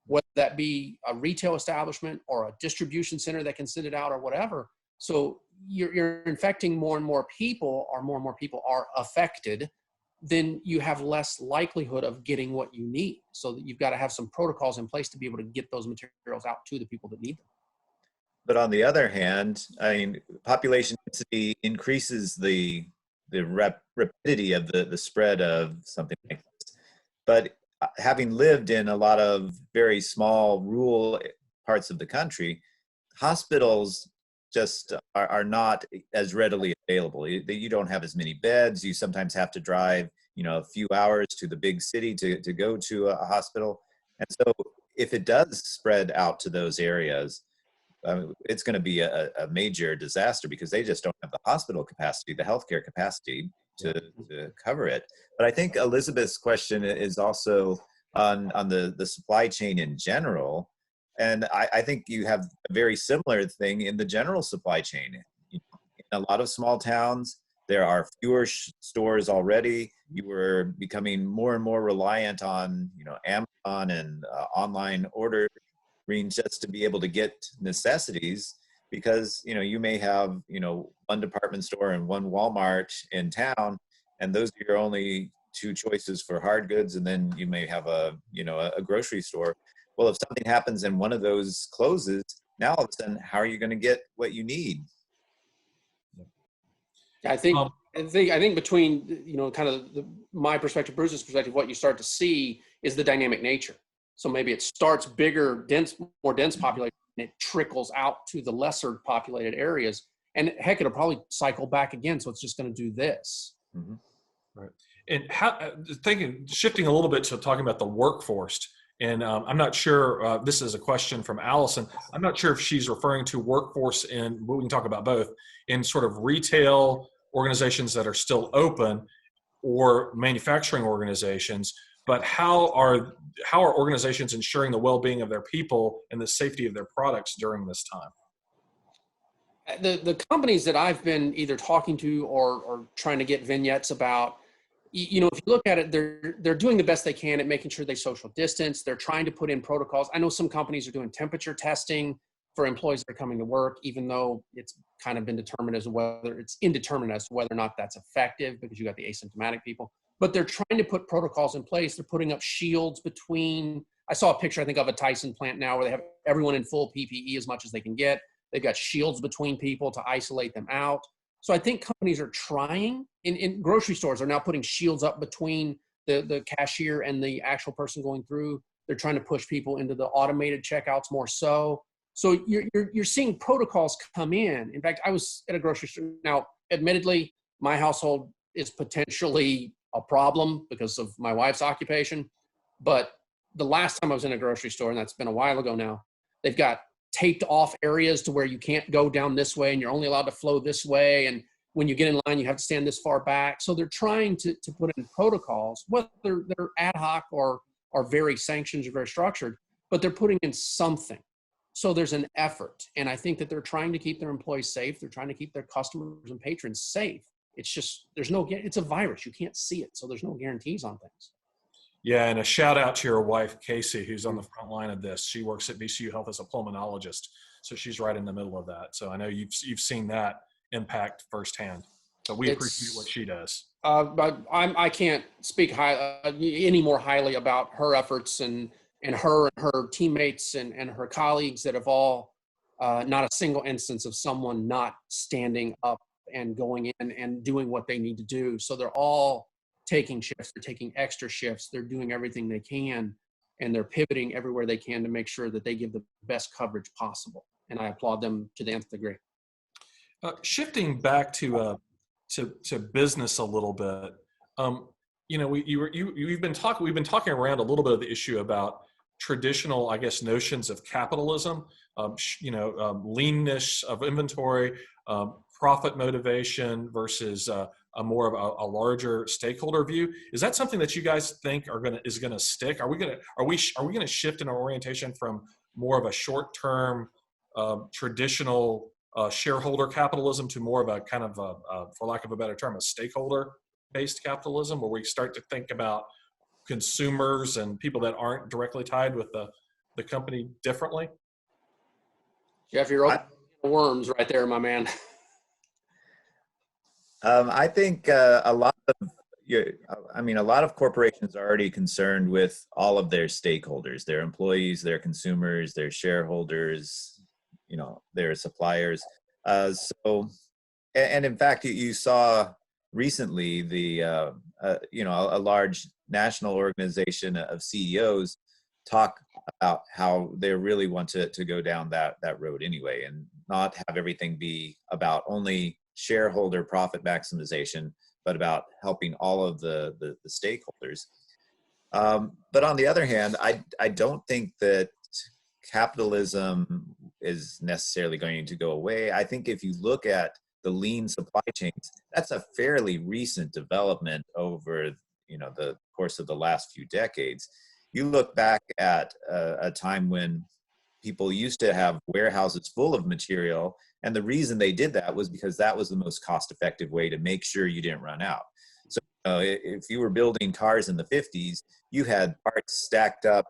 whether that be a retail establishment or a distribution center that can send it out or whatever. So you're infecting more and more people, or more and more people are affected, then you have less likelihood of getting what you need. So that you've got to have some protocols in place to be able to get those materials out to the people that need them. But on the other hand, population density increases the rapidity of the spread of something like this. But having lived in a lot of very small rural parts of the country, hospitals just are not as readily available. You don't have as many beds. You sometimes have to drive, a few hours to the big city to go to a hospital. And so if it does spread out to those areas, it's going to be a major disaster, because they just don't have the hospital capacity, the healthcare capacity to cover it. But I think Elizabeth's question is also on the supply chain in general. And I think you have a very similar thing in the general supply chain. In a lot of small towns, there are fewer stores already. You were becoming more and more reliant on, Amazon and online ordering just to be able to get necessities, because, you may have, one department store and one Walmart in town, and those are your only two choices for hard goods. And then you may have a grocery store. Well, if something happens and one of those closes, now all of a sudden, how are you going to get what you need? I think between, kind of my perspective, Bruce's perspective, what you start to see is the dynamic nature. So maybe it starts bigger, more dense population, and it trickles out to the lesser populated areas. And heck, it'll probably cycle back again. So it's just going to do this. Mm-hmm. Right. And shifting a little bit to talking about the workforce. And I'm not sure, this is a question from Allison. I'm not sure if she's referring to workforce in, we can talk about both, in sort of retail organizations that are still open, or manufacturing organizations. But how are organizations ensuring the well-being of their people and the safety of their products during this time? The companies that I've been either talking to or trying to get vignettes about, if you look at it, they're doing the best they can at making sure they social distance. They're trying to put in protocols. I know some companies are doing temperature testing for employees that are coming to work, even though it's kind of been determined as to whether it's indeterminate as to whether or not that's effective, because you got the asymptomatic people. But they're trying to put protocols in place. They're putting up shields between. I saw a picture, I think, of a Tyson plant now where they have everyone in full PPE as much as they can get. They've got shields between people to isolate them out. So I think companies are trying, in grocery stores are now putting shields up between the cashier and the actual person going through. They're trying to push people into the automated checkouts more so. So you're seeing protocols come in. In fact, I was at a grocery store. Now, admittedly, my household is potentially a problem because of my wife's occupation. But the last time I was in a grocery store, and that's been a while ago now, they've got taped off areas to where you can't go down this way and you're only allowed to flow this way. And when you get in line, you have to stand this far back. So they're trying to put in protocols, whether they're ad hoc or very sanctioned or very structured, but they're putting in something. So there's an effort. And I think that they're trying to keep their employees safe. They're trying to keep their customers and patrons safe. It's just, it's a virus. You can't see it. So there's no guarantees on things. Yeah, and a shout out to your wife, Casey, who's on the front line of this. She works at VCU Health as a pulmonologist, so she's right in the middle of that. So I know you've seen that impact firsthand. So we appreciate what she does. But I can't speak any more highly about her efforts and her teammates and her colleagues that have all, not a single instance of someone not standing up and going in and doing what they need to do. So they're all taking shifts, they're taking extra shifts, they're doing everything they can, and they're pivoting everywhere they can to make sure that they give the best coverage possible. And I applaud them to the nth degree. Shifting back to business a little bit, we've been talking around a little bit of the issue about traditional, I guess, notions of capitalism, leanness of inventory, profit motivation versus a more of a larger stakeholder view. Is that something that you guys think is going to stick? Are we going to shift in our orientation from more of a short-term traditional shareholder capitalism to more of a kind of for lack of a better term, a stakeholder-based capitalism, where we start to think about consumers and people that aren't directly tied with the company differently? Jeff, you're open worms right there, my man. I think a lot of corporations are already concerned with all of their stakeholders, their employees, their consumers, their shareholders, their suppliers. And in fact, you saw recently a large national organization of CEOs talk about how they really want to go down that road anyway, and not have everything be about only shareholder profit maximization, but about helping all of the stakeholders. But on the other hand, I don't think that capitalism is necessarily going to go away. I think if you look at the lean supply chains, that's a fairly recent development over the course of the last few decades. You look back at a time when people used to have warehouses full of material, and the reason they did that was because that was the most cost-effective way to make sure you didn't run out. So if you were building cars in the 50s, you had parts stacked up,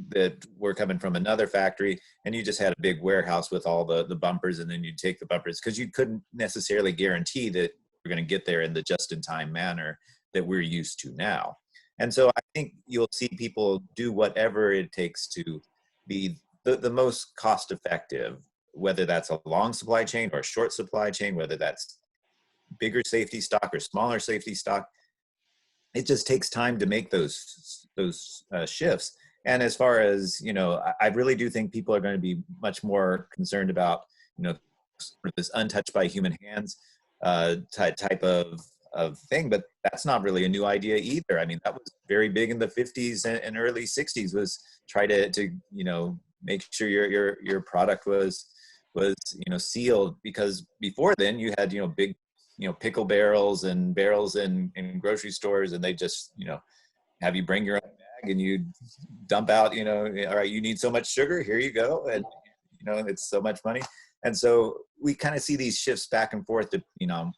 that were coming from another factory, and you just had a big warehouse with all the bumpers, and then you'd take the bumpers because you couldn't necessarily guarantee that you're going to get there in the just-in-time manner that we're used to now. And so I think you'll see people do whatever it takes to be the most cost-effective, whether that's a long supply chain or a short supply chain, whether that's bigger safety stock or smaller safety stock. It just takes time to make those shifts. And as far as, I really do think people are going to be much more concerned about, this untouched by human hands type of thing. But that's not really a new idea either. I mean, that was very big in the 50s and early 60s, was try to make sure your product was sealed, because before then you had, big, pickle barrels in grocery stores, and they just, have you bring your own bag and you dump out, all right, you need so much sugar, here you go. And, it's so much money. And so we kind of see these shifts back and forth to,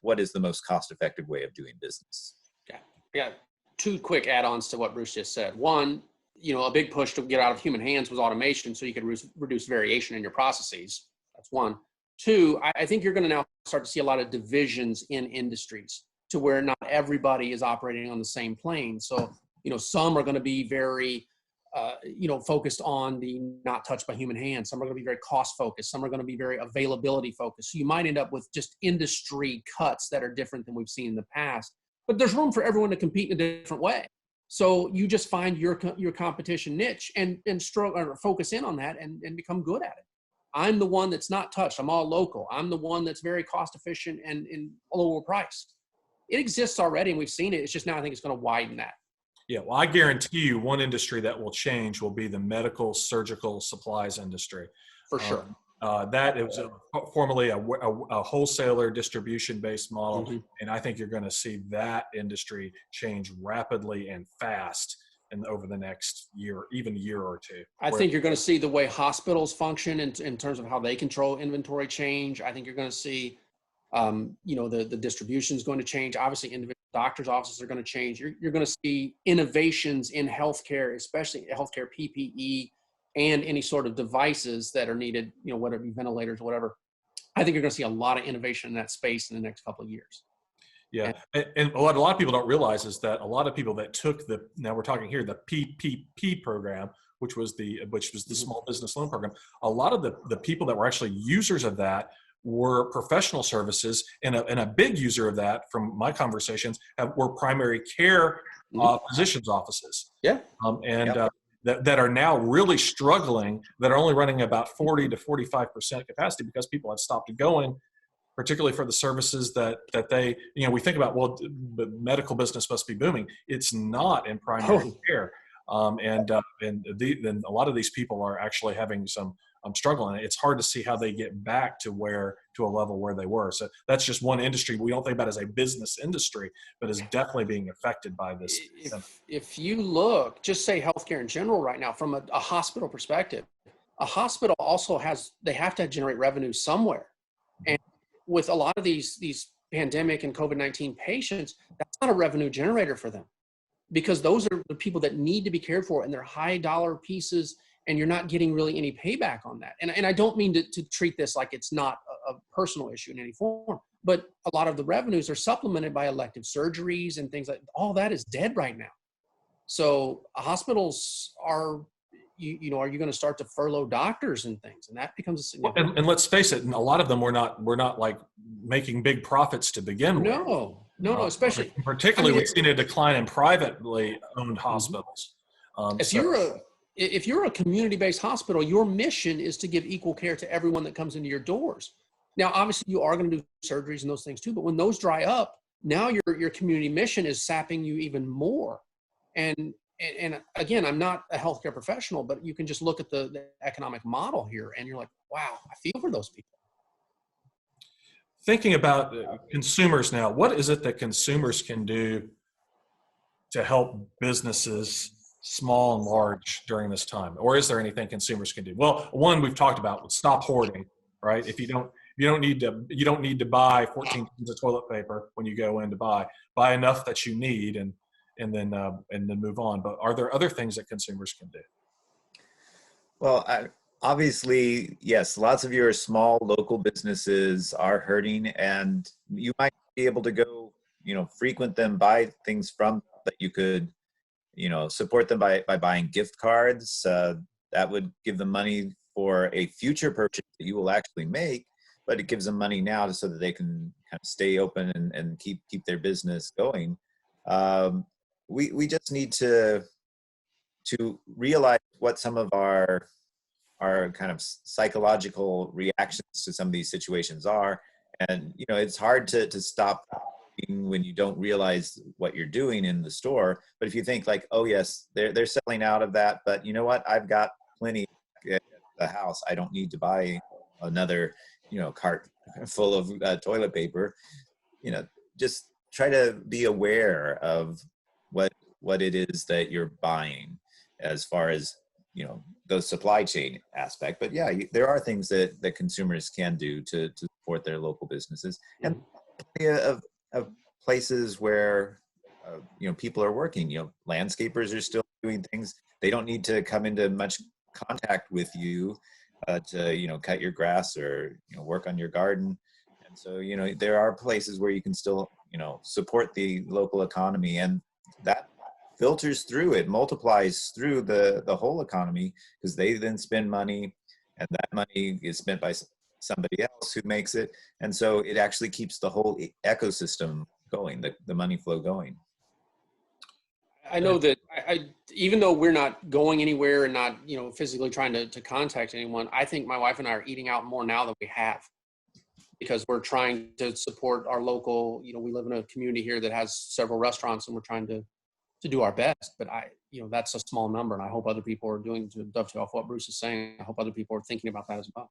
what is the most cost-effective way of doing business? Yeah. Two quick add-ons to what Bruce just said. One, a big push to get out of human hands was automation, so you could reduce variation in your processes. That's one. Two, I think you're going to now start to see a lot of divisions in industries to where not everybody is operating on the same plane. So, some are going to be very focused on the not touched by human hands. Some are going to be very cost focused. Some are going to be very availability focused. So you might end up with just industry cuts that are different than we've seen in the past. But there's room for everyone to compete in a different way. So you just find your competition niche and focus in on that and become good at it. I'm the one that's not touched. I'm all local. I'm the one that's very cost efficient and lower price. It exists already, and we've seen it. It's just now I think it's going to widen that. Yeah, well, I guarantee you one industry that will change will be the medical surgical supplies industry. For sure. That is formerly a wholesaler distribution-based model, Mm-hmm. and I think you're going to see that industry change rapidly and fast over the next year, even year or two. I think you're going to see the way hospitals function in terms of how they control inventory change. I think you're going to see, the distribution is going to change. Obviously, individual doctors' offices are going to change. You're going to see innovations in healthcare, especially healthcare PPE and any sort of devices that are needed, whether it be ventilators or whatever. I think you're going to see a lot of innovation in that space in the next couple of years. Yeah, and what a lot of people don't realize is that a lot of people that took now we're talking here, the PPP program, which was the small business loan program, a lot of the people that were actually users of that were professional services, and a big user of that from my conversations were primary care physicians' offices. Yeah. That are now really struggling, that are only running about 40 to 45% capacity because people have stopped going, particularly for the services that they, we think about, well, the medical business must be booming. It's not in primary care. And a lot of these people are actually having some struggle, and it's hard to see how they get back to a level where they were. So that's just one industry we don't think about as a business industry, but is definitely being affected by this. If you look, just say healthcare in general right now, from a hospital perspective, a hospital also they have to generate revenue somewhere. And with a lot of these pandemic and COVID-19 patients, that's not a revenue generator for them, because those are the people that need to be cared for, and they're high dollar pieces, and you're not getting really any payback on that. And I don't mean to treat this like it's not a personal issue in any form, but a lot of the revenues are supplemented by elective surgeries and things like all that is dead right now. So hospitals are you going to start to furlough doctors and things, and that becomes a significant. And let's face it, a lot of them were not like making big profits to begin with. No, especially particularly we've seen a decline in privately owned hospitals. If you're a community-based hospital, your mission is to give equal care to everyone that comes into your doors. Now, obviously, you are going to do surgeries and those things too, but when those dry up, now your community mission is sapping you even more. And again, I'm not a healthcare professional, but you can just look at the economic model here, and you're like, wow, I feel for those people. Thinking about consumers now, what is it that consumers can do to help businesses, small and large, during this time? Or is there anything consumers can do? Well, one we've talked about, stop hoarding, right? If you don't need to buy 14 tins of toilet paper when you go in to buy enough that you need and then move on. But are there other things that consumers can do? Well, obviously, yes, lots of your small local businesses are hurting, and you might be able to go, frequent them, buy things from that you could, support them by buying gift cards. That would give them money for a future purchase that you will actually make, but it gives them money now so that they can kind of stay open and keep their business going. We just need to realize what some of our kind of psychological reactions to some of these situations are. And, it's hard to stop when you don't realize what you're doing in the store. But if you think like, oh yes, they're selling out of that, but you know what? I've got plenty at the house. I don't need to buy another, cart full of toilet paper. Just try to be aware of what it is that you're buying as far as, the supply chain aspect. But yeah, there are things that consumers can do to support their local businesses, and plenty of places where people are working. Landscapers are still doing things. They don't need to come into much contact with you to cut your grass or work on your garden. And so there are places where you can still support the local economy, and that filters through, it multiplies through the whole economy, because they then spend money, and that money is spent by somebody else who makes it. And so it actually keeps the whole ecosystem going, the money flow going. I know that even though we're not going anywhere and not, physically trying to contact anyone, I think my wife and I are eating out more now than we have, because we're trying to support our local, we live in a community here that has several restaurants, and we're trying to do our best. But that's a small number, and I hope other people are doing, to dovetail off what Bruce is saying, I hope other people are thinking about that as well.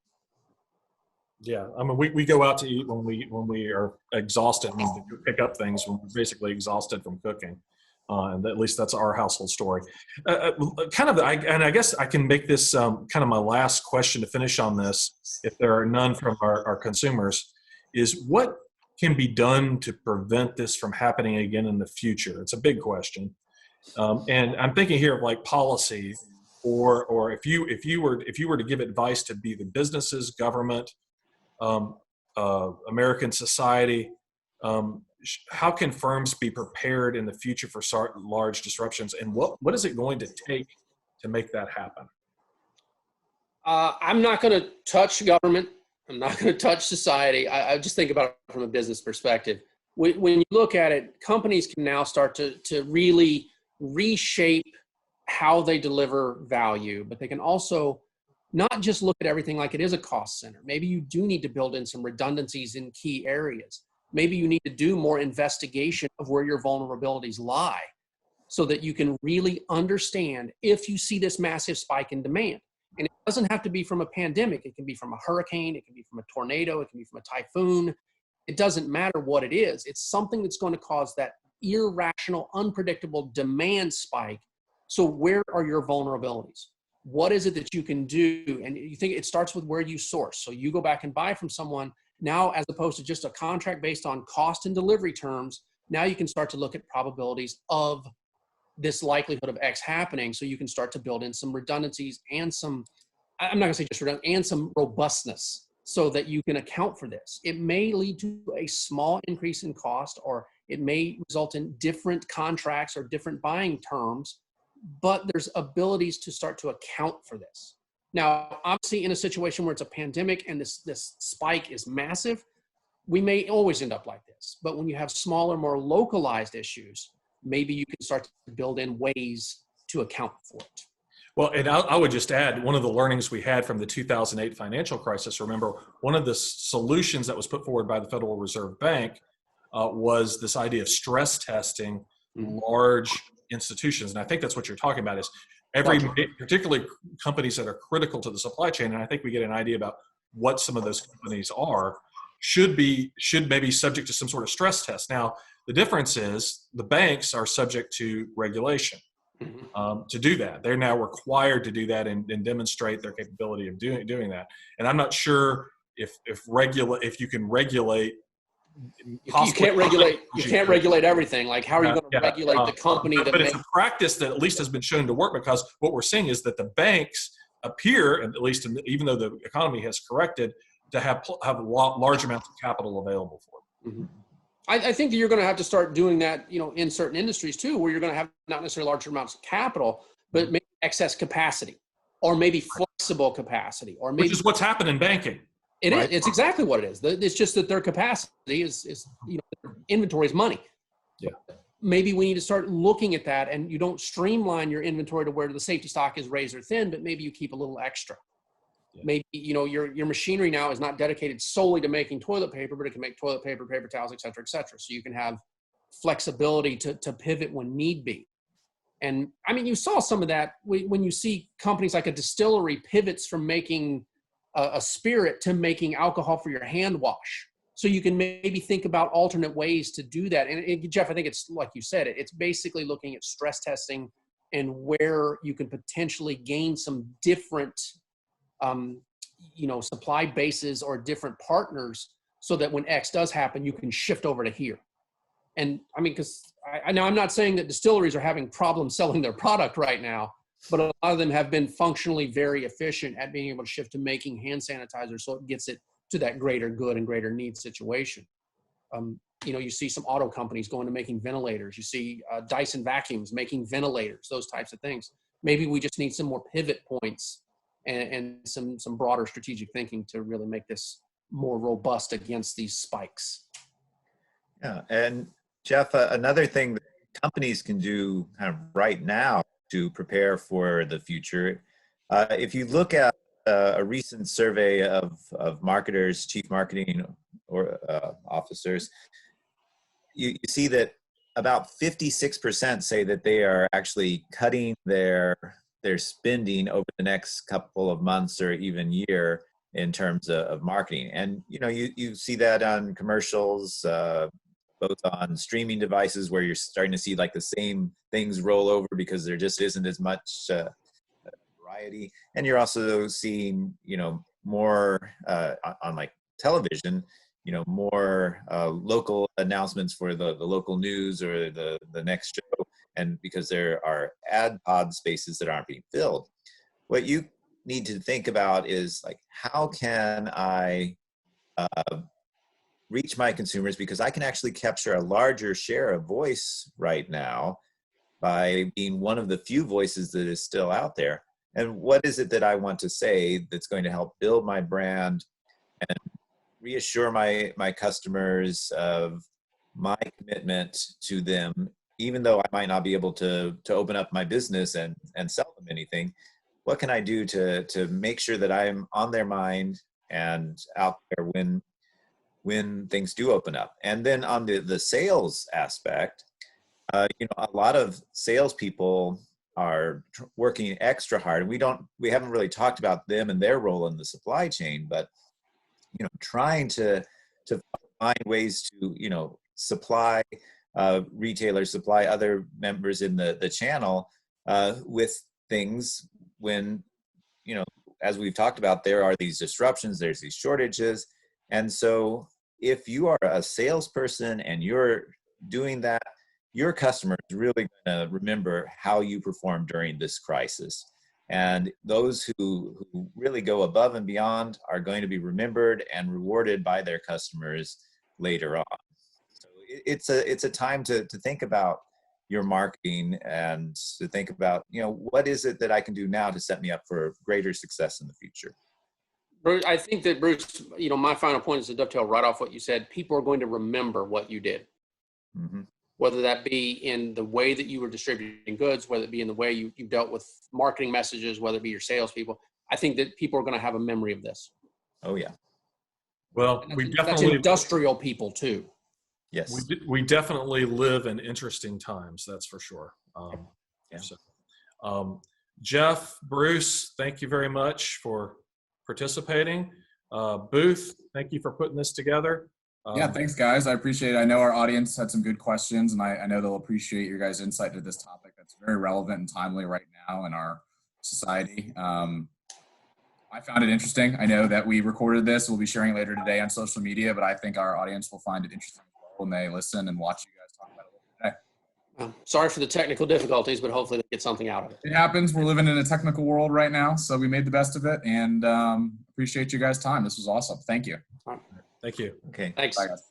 Yeah, I mean, we go out to eat when we are exhausted, and we pick up things when we're basically exhausted from cooking. And at least that's our household story. I guess I can make this kind of my last question to finish on this, if there are none from our consumers, is what can be done to prevent this from happening again in the future? It's a big question. And I'm thinking here of like policy, or if you were to give advice to be the businesses, government, American society, how can firms be prepared in the future for large disruptions, and what is it going to take to make that happen? I'm not going to touch government. I'm not going to touch society. I just think about it from a business perspective. When you look at it, companies can now start to really reshape how they deliver value, but they can also not just look at everything like it is a cost center. Maybe you do need to build in some redundancies in key areas. Maybe you need to do more investigation of where your vulnerabilities lie, so that you can really understand if you see this massive spike in demand. And it doesn't have to be from a pandemic. It can be from a hurricane. It can be from a tornado. It can be from a typhoon. It doesn't matter what it is. It's something that's going to cause that irrational, unpredictable demand spike. So where are your vulnerabilities? What is it that you can do? And you think it starts with where you source. So you go back and buy from someone now, as opposed to just a contract based on cost and delivery terms. Now you can start to look at probabilities of this likelihood of X happening. So you can start to build in some redundancies and some, I'm not gonna say just redundant, and some robustness, so that you can account for this. It may lead to a small increase in cost, or it may result in different contracts or different buying terms, but there's abilities to start to account for this. Now, obviously, in a situation where it's a pandemic and this spike is massive, we may always end up like this. But when you have smaller, more localized issues, maybe you can start to build in ways to account for it. Well, and I would just add, one of the learnings we had from the 2008 financial crisis, remember, one of the solutions that was put forward by the Federal Reserve Bank was this idea of stress testing large institutions. And I think that's what you're talking about, is particularly companies that are critical to the supply chain. And I think we get an idea about what some of those companies are, should maybe subject to some sort of stress test. Now, the difference is the banks are subject to regulation to do that. They're now required to do that and demonstrate their capability of doing that. And I'm not sure if you can regulate. You can't regulate everything. Like, how are you going to regulate the company? But it's a practice that at least has been shown to work, because what we're seeing is that the banks appear, at least even though the economy has corrected, to have large amounts of capital available for them. Mm-hmm. I think that you're going to have to start doing that, in certain industries too, where you're going to have not necessarily large amounts of capital, but maybe excess capacity, or maybe flexible capacity, or maybe, which is what's happened in banking. It is. It's exactly what it is. It's just that their capacity is their inventory is money. Yeah. Maybe we need to start looking at that, and you don't streamline your inventory to where the safety stock is razor thin, but maybe you keep a little extra. Yeah. Maybe, your machinery now is not dedicated solely to making toilet paper, but it can make toilet paper, paper towels, et cetera, et cetera. So you can have flexibility to pivot when need be. And I mean, you saw some of that when you see companies like a distillery pivots from making a spirit to making alcohol for your hand wash. So you can maybe think about alternate ways to do that. And Jeff, I think it's like you said, it's basically looking at stress testing and where you can potentially gain some different, supply bases or different partners, so that when X does happen, you can shift over to here. And I mean, because I know I'm not saying that distilleries are having problems selling their product right now, but a lot of them have been functionally very efficient at being able to shift to making hand sanitizer, so it gets it to that greater good and greater need situation. You see some auto companies going to making ventilators. You see Dyson vacuums making ventilators, those types of things. Maybe we just need some more pivot points and some broader strategic thinking to really make this more robust against these spikes. Yeah, and Jeff, another thing that companies can do kind of right now to prepare for the future, if you look at a recent survey of marketers, chief marketing or officers, you see that about 56% say that they are actually cutting their spending over the next couple of months or even year in terms of marketing. And you see that on commercials, both on streaming devices where you're starting to see like the same things roll over because there just isn't as much variety. And you're also seeing, more on like television, more local announcements for the local news or the next show. And because there are ad pod spaces that aren't being filled. What you need to think about is like, how can I reach my consumers, because I can actually capture a larger share of voice right now by being one of the few voices that is still out there. And what is it that I want to say that's going to help build my brand and reassure my customers of my commitment to them, even though I might not be able to open up my business and sell them anything. What can I do to make sure that I'm on their mind and out there when things do open up? And then on the sales aspect, a lot of salespeople are working extra hard. We haven't really talked about them and their role in the supply chain, but trying to find ways to supply retailers, supply other members in the channel with things when as we've talked about, there are these disruptions, there's these shortages. And so if you are a salesperson and you're doing that, your customer is really going to remember how you performed during this crisis. And those who really go above and beyond are going to be remembered and rewarded by their customers later on. So it's a time to think about your marketing and to think about, what is it that I can do now to set me up for greater success in the future? Bruce, I think that, Bruce, my final point is to dovetail right off what you said. People are going to remember what you did. Mm-hmm. Whether that be in the way that you were distributing goods, whether it be in the way you dealt with marketing messages, whether it be your salespeople. I think that people are going to have a memory of this. Oh, yeah. Well, that's industrial people too. Yes. We definitely live in interesting times, that's for sure. Jeff, Bruce, thank you very much for participating. Booth, thank you for putting this together. Yeah, thanks, guys. I appreciate it. I know our audience had some good questions, and I know they'll appreciate your guys' insight to this topic that's very relevant and timely right now in our society. I found it interesting. I know that we recorded this. We'll be sharing it later today on social media, but I think our audience will find it interesting when they listen and watch you guys talk about it today. Sorry for the technical difficulties, but hopefully they get something out of it. It happens. We're living in a technical world right now, so we made the best of it, and appreciate you guys' time. This was awesome. Thank you. Thank you. Okay. Thanks. Bye, guys.